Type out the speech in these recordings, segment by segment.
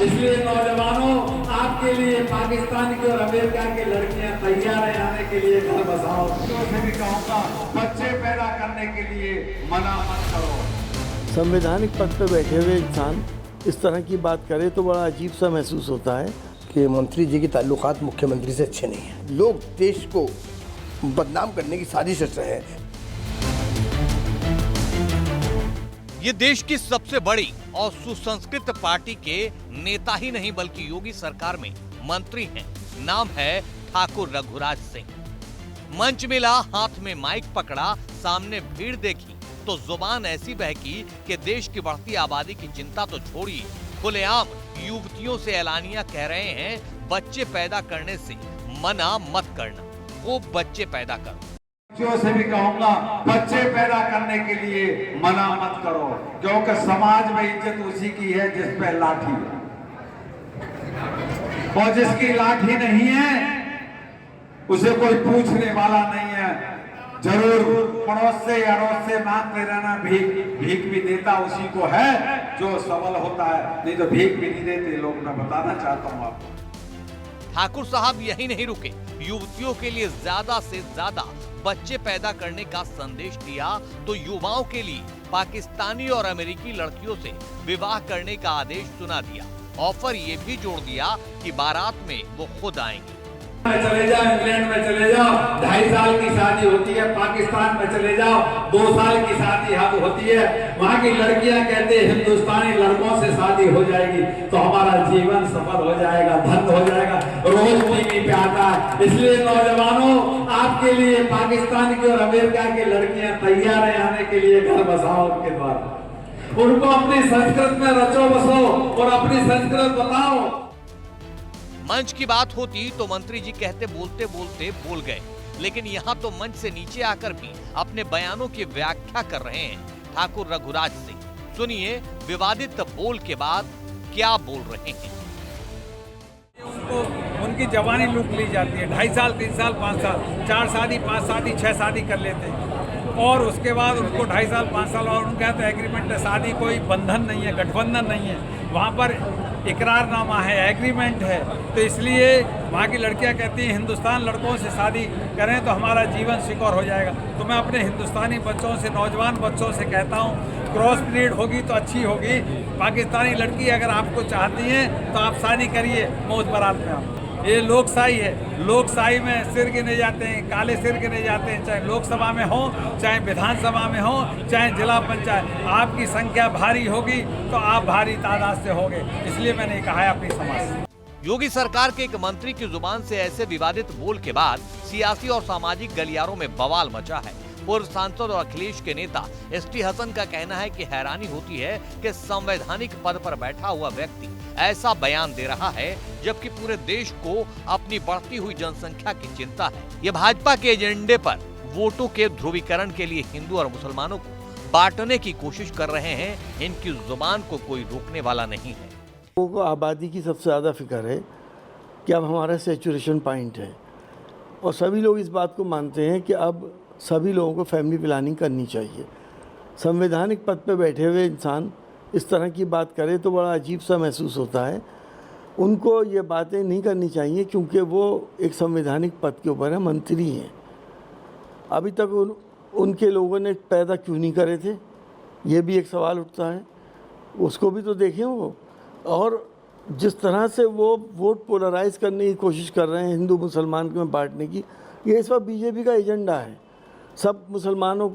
इसलिए नौजवानों, आपके लिए पाकिस्तान की और अमेरिका की लड़कियां तैयार हैं आने के लिए घर बसाओ। तो से भी कहूँगा, बच्चे पैदा करने के लिए मना मत करो। संवैधानिक पद पर बैठे हुए इंसान इस तरह की बात करे तो बड़ा अजीब सा महसूस होता है कि मंत्री जी के ताल्लुकात मुख्यमंत्री से अच्छे नहीं हैं। लोग देश को बदनाम करने की साजिश रच रहे हैं। ये देश की सबसे बड़ी और सुसंस्कृत पार्टी के नेता ही नहीं बल्कि योगी सरकार में मंत्री हैं। नाम है ठाकुर रघुराज सिंह। मंच मिला, हाथ में माइक पकड़ा, सामने भीड़ देखी तो जुबान ऐसी बहकी कि देश की बढ़ती आबादी की चिंता तो छोड़िए, खुलेआम युवतियों से एलानिया कह रहे हैं बच्चे पैदा करने से मना मत करना, वो बच्चे पैदा करो। बच्चों से भी कहूँगा, बच्चे पैदा करने के लिए मना मत करो, क्योंकि समाज में इज्जत उसी की है जिस पे लाठी है, और जिसकी लाठी नहीं है उसे कोई पूछने वाला नहीं है। जरूर पड़ोस से अड़ोस से मांगते रहना, भीख भी देता उसी को है जो सबल होता है, नहीं तो भीख भी नहीं देते लोग। मैं बताना चाहता हूँ आपको। ठाकुर साहब यही नहीं रुके, युवतियों के लिए ज्यादा से ज्यादा बच्चे पैदा करने का संदेश दिया तो युवाओं के लिए पाकिस्तानी और अमेरिकी लड़कियों से विवाह करने का आदेश सुना दिया। ऑफर ये भी जोड़ दिया कि बारात में वो खुद आएंगे। में चले जाओ, इंग्लैंड में चले जाओ, 2.5 साल की शादी होती है। पाकिस्तान में चले जाओ, 2 साल की शादी होती है। वहाँ की लड़कियां कहते हैं हिंदुस्तानी लड़कों से शादी हो जाएगी तो हमारा जीवन सफल हो जाएगा, धन हो जाएगा। रोज टीवी पे आता है। इसलिए नौजवानों, आपके लिए पाकिस्तान की और अमेरिका की लड़कियां तैयार हैं आने के लिए घर बसाओ उनके द्वारा। उनको अपनी संस्कृत में रचो बसो और अपनी संस्कृत बताओ। मंच की बात होती तो मंत्री जी कहते बोलते बोलते बोल गए, लेकिन यहाँ तो मंच से नीचे आकर भी अपने बयानों की व्याख्या कर रहे हैं ठाकुर रघुराज सिंह। सुनिए विवादित बोल के बाद क्या बोल रहे हैं। उनको उनकी जवानी लूट ली जाती है। 2.5 साल, 3 साल, 5 साल, 4 शादी, 5 शादी, 6 शादी कर लेते हैं और उसके बाद उनको 2.5 साल, 5 साल और उनका तो एग्रीमेंट है। शादी कोई बंधन नहीं है, गठबंधन नहीं है, वहाँ पर इकरारनामा है, एग्रीमेंट है। तो इसलिए वहाँ की लड़कियाँ कहती हैं हिंदुस्तान लड़कों से शादी करें तो हमारा जीवन सिक्योर हो जाएगा। तो मैं अपने हिंदुस्तानी बच्चों से, नौजवान बच्चों से कहता हूँ क्रॉस ब्रीड होगी तो अच्छी होगी। पाकिस्तानी लड़की अगर आपको चाहती हैं तो आप शादी करिए मौज बारात में। आप ये लोकशाही है, लोकशाही में सिर गिने जाते हैं, काले सिर गिने जाते हैं, चाहे लोकसभा में हो, चाहे विधानसभा में हो, चाहे जिला पंचायत। आपकी संख्या भारी होगी तो आप भारी तादाद से होंगे, इसलिए मैंने कहा है अपनी समाज से। योगी सरकार के एक मंत्री की जुबान से ऐसे विवादित बोल के बाद सियासी और सामाजिक गलियारों में बवाल मचा है। पूर्व सांसद और अखिलेश के नेता एसटी हसन का कहना है कि हैरानी होती है कि संवैधानिक पद पर बैठा हुआ व्यक्ति ऐसा बयान दे रहा है जबकि पूरे देश को अपनी बढ़ती हुई जनसंख्या की चिंता है। ये भाजपा के एजेंडे पर वोटों के ध्रुवीकरण के लिए हिंदू और मुसलमानों को बांटने की कोशिश कर रहे हैं। इनकी जुबान को कोई रोकने वाला नहीं है। लोगों को आबादी की सबसे ज़्यादा फिक्र है कि अब हमारा सैचुरेशन पॉइंट है और सभी लोग इस बात को मानते हैं कि अब सभी लोगों को फैमिली प्लानिंग करनी चाहिए। संवैधानिक पद पर बैठे हुए इंसान इस तरह की बात करे तो बड़ा अजीब सा महसूस होता है। उनको ये बातें नहीं करनी चाहिए क्योंकि वो एक संवैधानिक पद के ऊपर है, मंत्री हैं। अभी तक उनके लोगों ने पैदा क्यों नहीं करे थे, ये भी एक सवाल उठता है। उसको भी तो देखें वो। और जिस तरह से वो वोट पोलराइज करने की कोशिश कर रहे हैं, हिंदू मुसलमान में बांटने की, ये इस वक्त बीजेपी का एजेंडा है। सब मुसलमानों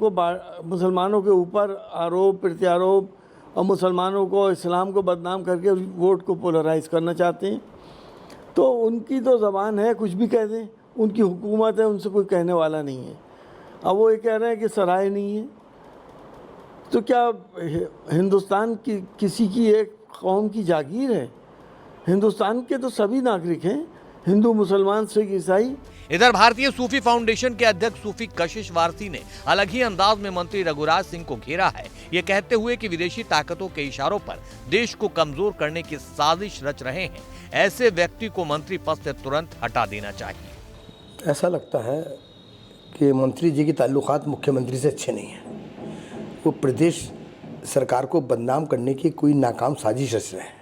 के ऊपर आरोप प्रत्यारोप और मुसलमानों को, इस्लाम को बदनाम करके वोट को पोलराइज करना चाहते हैं। तो उनकी तो ज़बान है, कुछ भी कह दें, उनकी हुकूमत है, उनसे कोई कहने वाला नहीं है। अब वो ये कह रहे हैं कि सराय नहीं है, तो क्या हिंदुस्तान की किसी की एक कौम की जागीर है? हिंदुस्तान के तो सभी नागरिक हैं, हिंदू, मुसलमान, सिख, ईसाई। इधर भारतीय सूफी फाउंडेशन के अध्यक्ष सूफी कशिश वारसी ने अलग ही अंदाज में मंत्री रघुराज सिंह को घेरा है, ये कहते हुए कि विदेशी ताकतों के इशारों पर देश को कमजोर करने की साजिश रच रहे हैं। ऐसे व्यक्ति को मंत्री पद से तुरंत हटा देना चाहिए। ऐसा लगता है कि मंत्री जी के ताल्लुकात मुख्यमंत्री से अच्छे नहीं हैं। वो प्रदेश सरकार को बदनाम करने की कोई नाकाम साजिश रच रहे हैं।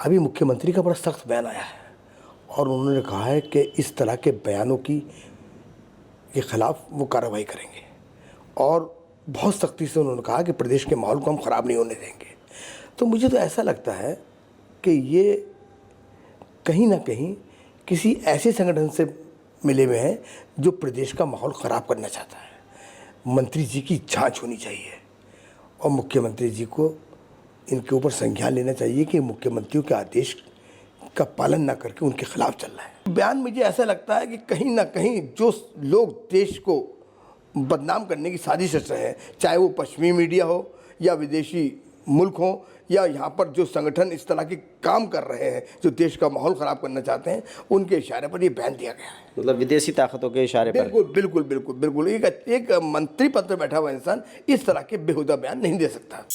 अभी मुख्यमंत्री का बड़ा सख्त बयान आया है और उन्होंने कहा है कि इस तरह के बयानों के खिलाफ वो कार्रवाई करेंगे और बहुत सख्ती से उन्होंने कहा कि प्रदेश के माहौल को हम ख़राब नहीं होने देंगे। तो मुझे तो ऐसा लगता है कि ये कहीं ना कहीं किसी ऐसे संगठन से मिले हुए हैं जो प्रदेश का माहौल ख़राब करना चाहता है। मंत्री जी की जांच होनी चाहिए और मुख्यमंत्री जी को इनके ऊपर संज्ञान लेना चाहिए कि मुख्यमंत्रियों के आदेश का पालन ना करके उनके खिलाफ चल रहा है। बयान मुझे ऐसा लगता है कि कहीं ना कहीं जो लोग देश को बदनाम करने की साजिश रच रहे हैं, चाहे वो पश्चिमी मीडिया हो या विदेशी मुल्क हो या यहाँ पर जो संगठन इस तरह के काम कर रहे हैं जो देश का माहौल ख़राब करना चाहते हैं, उनके इशारे पर ये बयान दिया गया है। मतलब विदेशी ताकतों के इशारे पर। बिल्कुल बिल्कुल बिल्कुल बिल्कुल एक मंत्री पद पर बैठा हुआ इंसान इस तरह के बेहुदा बयान नहीं दे सकता।